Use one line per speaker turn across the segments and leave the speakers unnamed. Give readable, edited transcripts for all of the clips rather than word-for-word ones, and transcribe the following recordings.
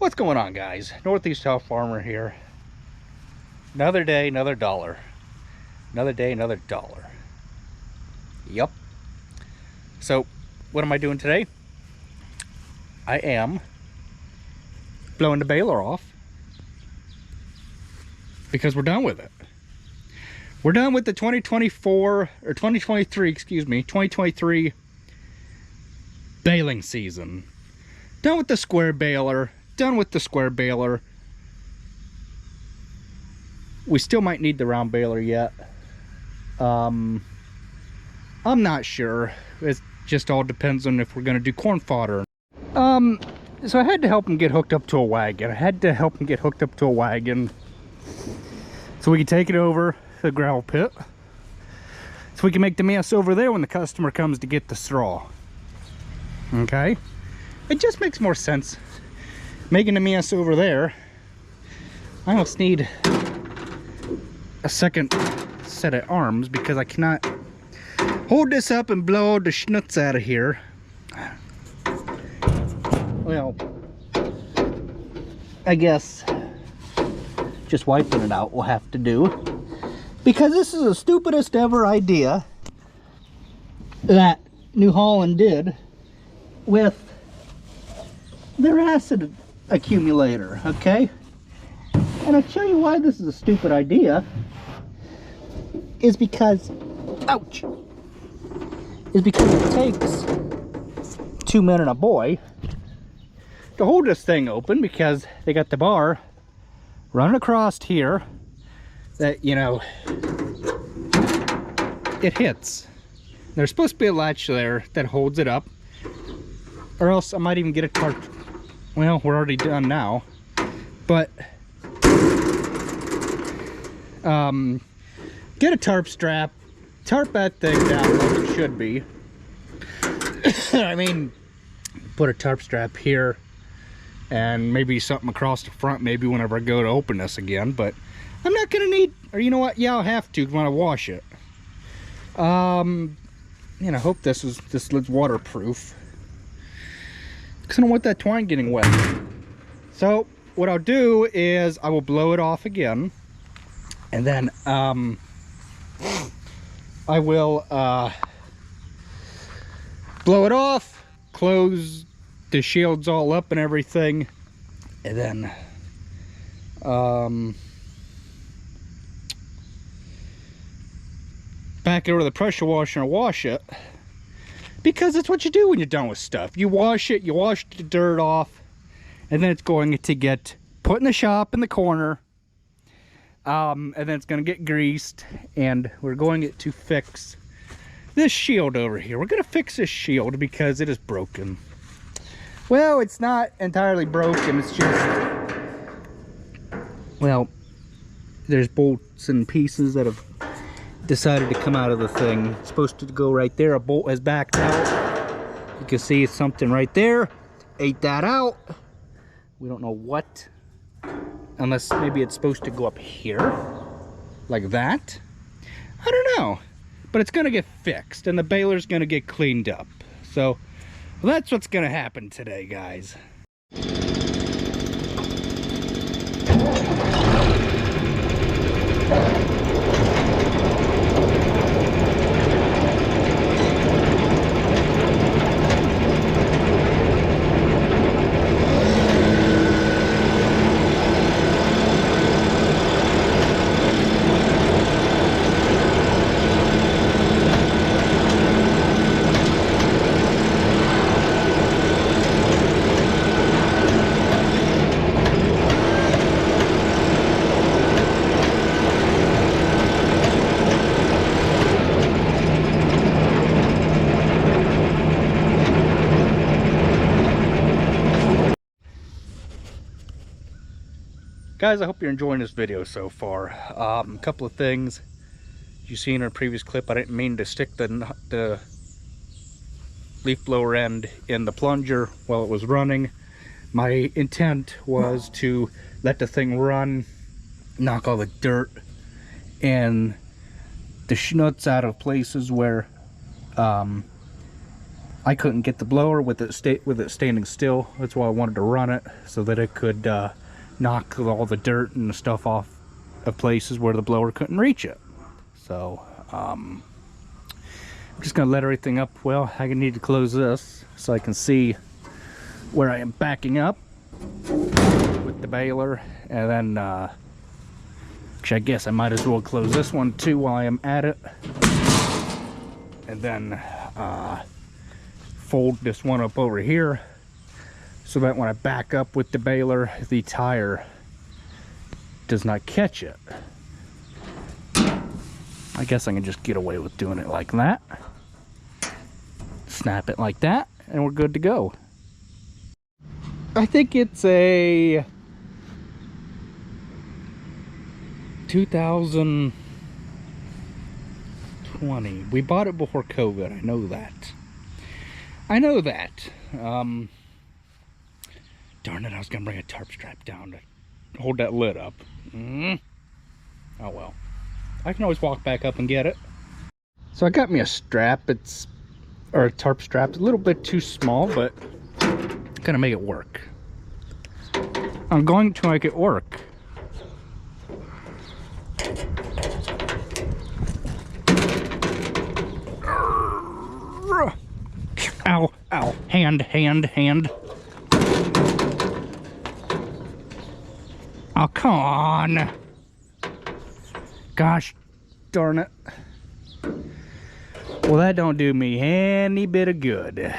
What's going on, guys? Northeast South Farmer here. Another day, another dollar. Another day, another dollar. Yep. So, what am I doing today? I am blowing the baler off because we're done with it. We're done with the 2023 baling season. Done with the square baler. Done with the square baler. We still might need the round baler yet. I'm not sure. It just all depends on if we're going to do corn fodder. So I had to help him get hooked up to a wagon. So we could take it over to the gravel pit. So we can make the mess over there when the customer comes to get the straw. Okay? It just makes more sense making the mess over there. I almost need a second set of arms because I cannot hold this up and blow the schnutz out of here. Well, I guess just wiping it out will have to do, because this is the stupidest ever idea that New Holland did with their acid accumulator. Okay, and I'll tell you why this is a stupid idea is because, ouch, is because it takes 2 men and a boy to hold this thing open, because they got the bar running across here that, you know, it hits. There's supposed to be a latch there that holds it up, or else I might even get a tarp. Well, we're already done now, but get a tarp strap, tarp that thing down like it should be. I mean, put a tarp strap here and maybe something across the front, maybe whenever I go to open this again. But I'm not gonna need, or you know what, yeah, I'll have to when I wash it. And I hope this lid's waterproof, because I don't want that twine getting wet. So what I'll do is I will blow it off again, and then I will blow it off, close the shields all up and everything, and then back over to the pressure washer and wash it, because that's what you do when you're done with stuff. You wash it, you wash the dirt off, and then it's going to get put in the shop in the corner, and then it's going to get greased, and we're going to fix this shield over here. We're going to fix this shield because it is broken. Well, it's not entirely broken, it's just, well, there's bolts and pieces that have decided to come out of the thing. It's supposed to go right there. A bolt has backed out. You can see something right there. Ate that out. We don't know what, unless maybe it's supposed to go up here like that. I don't know, but it's gonna get fixed and the baler's gonna get cleaned up. So well, that's what's gonna happen today, guys. Guys, I hope you're enjoying this video so far. A couple of things you seen in a previous clip. I didn't mean to stick the leaf blower end in the plunger while it was running. My intent was to let the thing run, knock all the dirt and the schnuts out of places where I couldn't get the blower with it standing still. That's why I wanted to run it, so that it could knock all the dirt and the stuff off of places where the blower couldn't reach it. So I'm just gonna let everything up. Well, I need to close this so I can see where I am backing up with the baler, and then actually I guess I might as well close this one too while I am at it, and then fold this one up over here so that when I back up with the baler, the tire does not catch it. I guess I can just get away with doing it like that. Snap it like that, and we're good to go. I think it's a 2020. We bought it before COVID, I know that. I know that. Darn it, I was gonna bring a tarp strap down to hold that lid up. Oh well. I can always walk back up and get it. So I got me a strap, or a tarp strap. It's a little bit too small, but gonna make it work. I'm going to make it work. Ow, ow, hand. Oh, come on. Gosh darn it. Well, that don't do me any bit of good.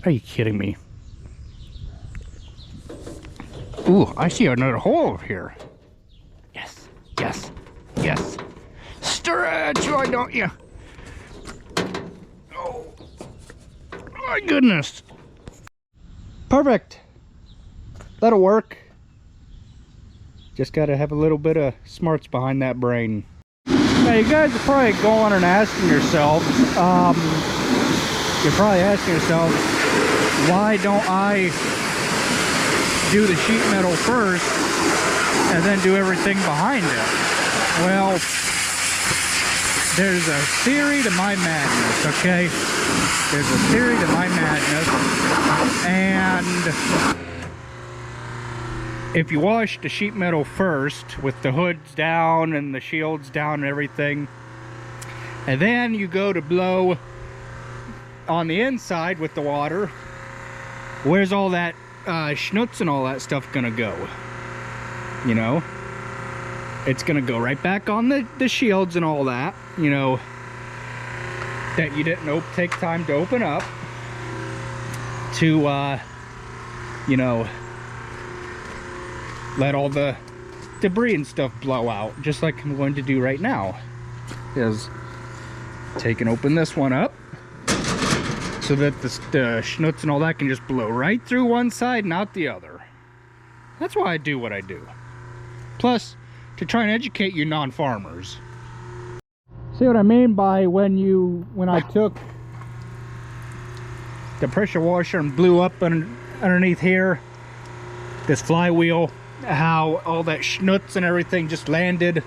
Are you kidding me? Ooh, I see another hole over here. Yes. Stretch, why don't you? Oh, my goodness. Perfect. That'll work. Just gotta have a little bit of smarts behind that brain. Now you guys are probably going and asking yourselves, you're probably asking yourself, why don't I do the sheet metal first and then do everything behind it? Well, there's a theory to my madness, okay? There's a theory to my madness, and if you wash the sheet metal first with the hoods down and the shields down and everything, and then you go to blow on the inside with the water, where's all that schnutz and all that stuff gonna go? You know, it's gonna go right back on the shields and all that, you know, that you didn't take time to open up to you know, let all the debris and stuff blow out, just like I'm going to do right now. Is take and open this one up so that the schnutz and all that can just blow right through one side and out the other. That's why I do what I do. Plus, to try and educate you non-farmers. See what I mean by when I took the pressure washer and blew up underneath here, this flywheel, how all that schnutz and everything just landed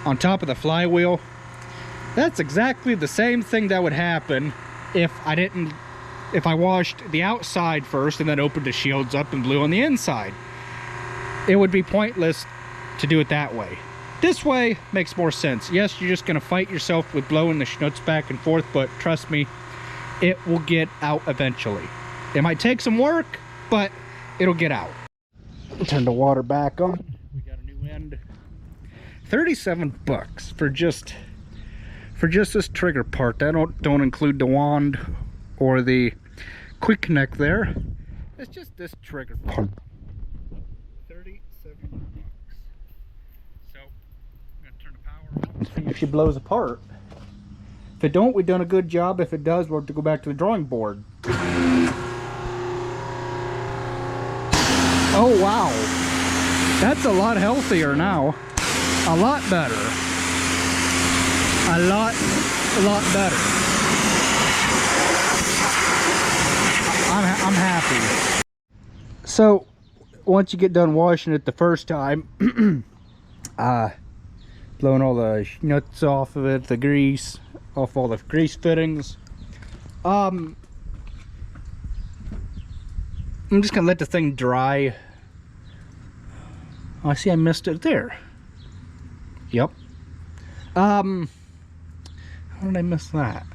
on top of the flywheel. That's exactly the same thing that would happen if I washed the outside first and then opened the shields up and blew on the inside. It would be pointless to do it that way. This way makes more sense. Yes, you're just gonna fight yourself with blowing the schnutz back and forth, but trust me, it will get out eventually. It might take some work, but it'll get out. Turn the water back on. We got a new end. 37 bucks for just this trigger part. That don't include the wand or the quick neck there. It's just this trigger part. 37 bucks. So I'm gonna turn the power on and see if she blows apart. If it don't, we've done a good job. If it does, we'll have to go back to the drawing board. Oh wow, that's a lot healthier now. A lot better. A lot better. I'm happy. So once you get done washing it the first time, blowing all the nuts off of it, the grease, off all the grease fittings. I'm just gonna let the thing dry. Oh, I see I missed it there. Yep. How did I miss that?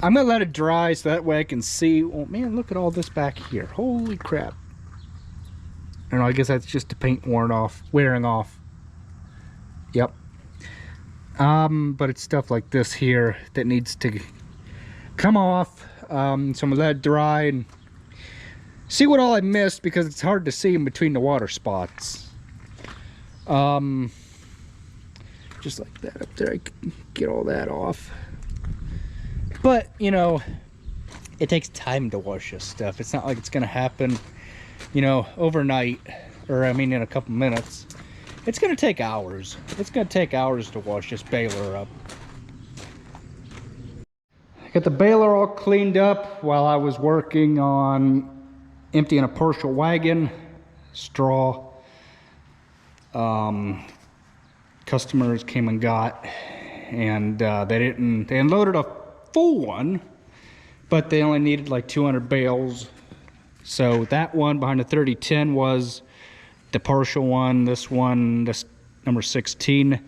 I'm gonna let it dry so that way I can see. Oh man, look at all this back here. Holy crap. I don't know, I guess that's just the paint wearing off. Yep. But it's stuff like this here that needs to come off. So I'm gonna let it dry and see what all I missed, because it's hard to see in between the water spots. Just like that up there, I can get all that off. But, you know, it takes time to wash this stuff. It's not like it's gonna happen, you know, overnight, or I mean in a couple minutes. It's gonna take hours. It's gonna take hours to wash this baler up. I got the baler all cleaned up while I was working on emptying a partial wagon, straw. Customers came and got, and they unloaded a full one, but they only needed like 200 bales. So that one behind the 3010 was the partial one. This one, this number 16,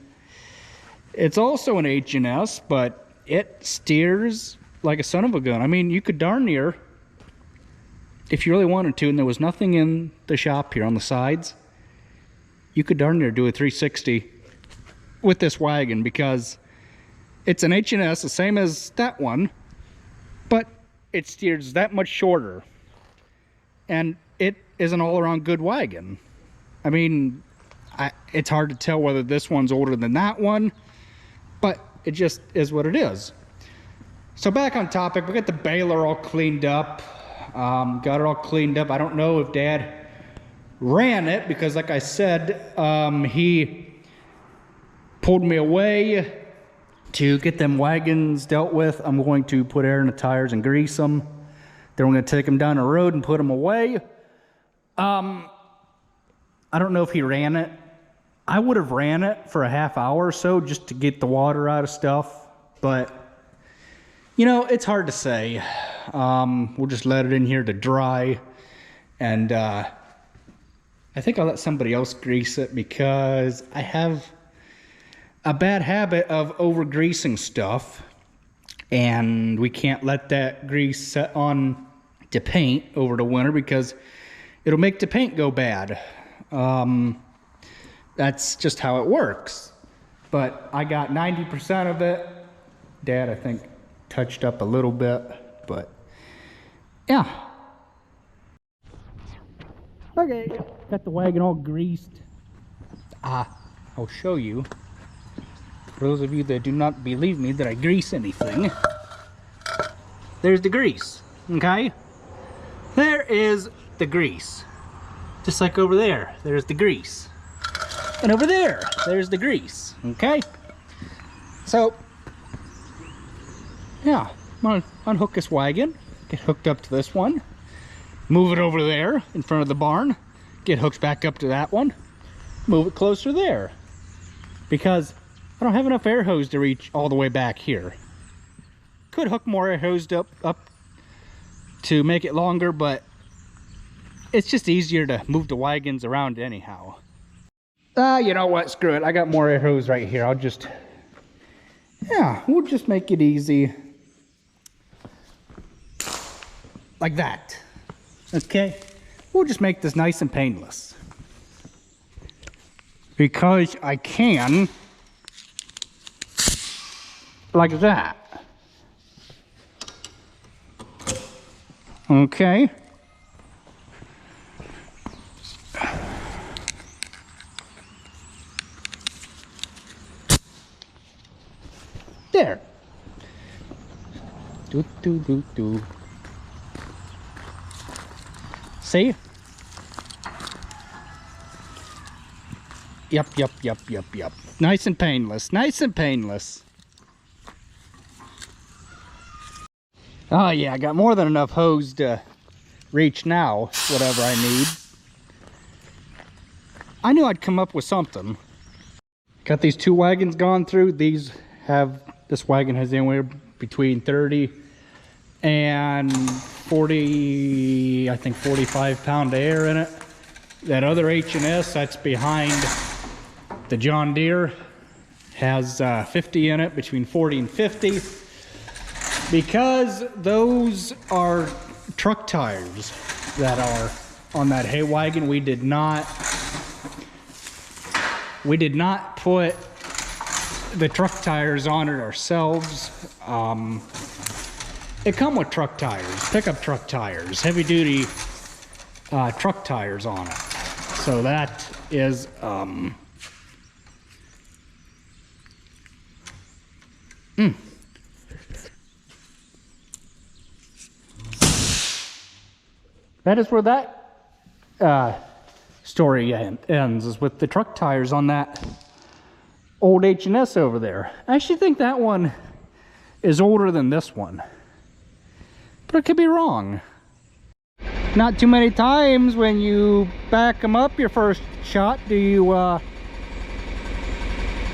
it's also an H&S, but it steers like a son of a gun. I mean, you could darn near, if you really wanted to, and there was nothing in the shop here on the sides, you could darn near do a 360 with this wagon, because it's an H&S, the same as that one, but it steers that much shorter, and it is an all-around good wagon. I mean, it's hard to tell whether this one's older than that one, but it just is what it is. So back on topic, we got the baler all cleaned up. Got it all cleaned up. I don't know if Dad ran it, because like I said, he pulled me away to get them wagons dealt with. I'm going to put air in the tires and grease them. Then we're going to take them down the road and put them away. I don't know if he ran it. I would have ran it for a half hour or so just to get the water out of stuff, but you know, it's hard to say. We'll just let it in here to dry, and I think I'll let somebody else grease it, because I have a bad habit of over greasing stuff, and we can't let that grease set on to paint over the winter, because it'll make the paint go bad. That's just how it works. But I got 90% of it. Dad, I think, touched up a little bit, but yeah. Okay, got the wagon all greased. I'll show you. For those of you that do not believe me that I grease anything, there's the grease, okay? There is the grease. Just like over there, there's the grease. And over there, there's the grease, okay? So, yeah, I'm gonna unhook this wagon, get hooked up to this one, move it over there in front of the barn, get hooked back up to that one, move it closer there, because I don't have enough air hose to reach all the way back here. Could hook more air hose up to make it longer, but it's just easier to move the wagons around anyhow. You know what, screw it, I got more air hose right here. I'll just, yeah, we'll just make it easy. Like that, okay? We'll just make this nice and painless, because I can, like that. Okay. There. Do do do do. See? Yep. Nice and painless. Nice and painless. Oh yeah, I got more than enough hose to reach now, whatever I need. I knew I'd come up with something. Got these two wagons gone through. These have This wagon has anywhere between 30 and 40, I think 45 pound of air in it. That other H&S that's behind the John Deere has 50 in it, between 40 and 50, because those are truck tires that are on that hay wagon. We did not put the truck tires on it ourselves. It come with truck tires, pickup truck tires, heavy duty truck tires on it. So that is that is where that story ends, is with the truck tires on that old H&S over there. I actually think that one is older than this one, but I could be wrong. Not too many times when you back them up your first shot do you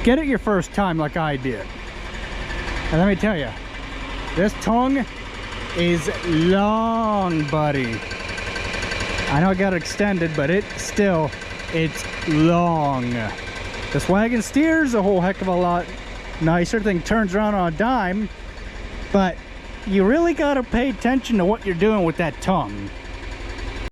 get it your first time like I did. And let me tell you, this tongue is long, buddy. I know I got it extended, but it's long. This wagon steers a whole heck of a lot nicer. Thing turns around on a dime, but you really got to pay attention to what you're doing with that tongue.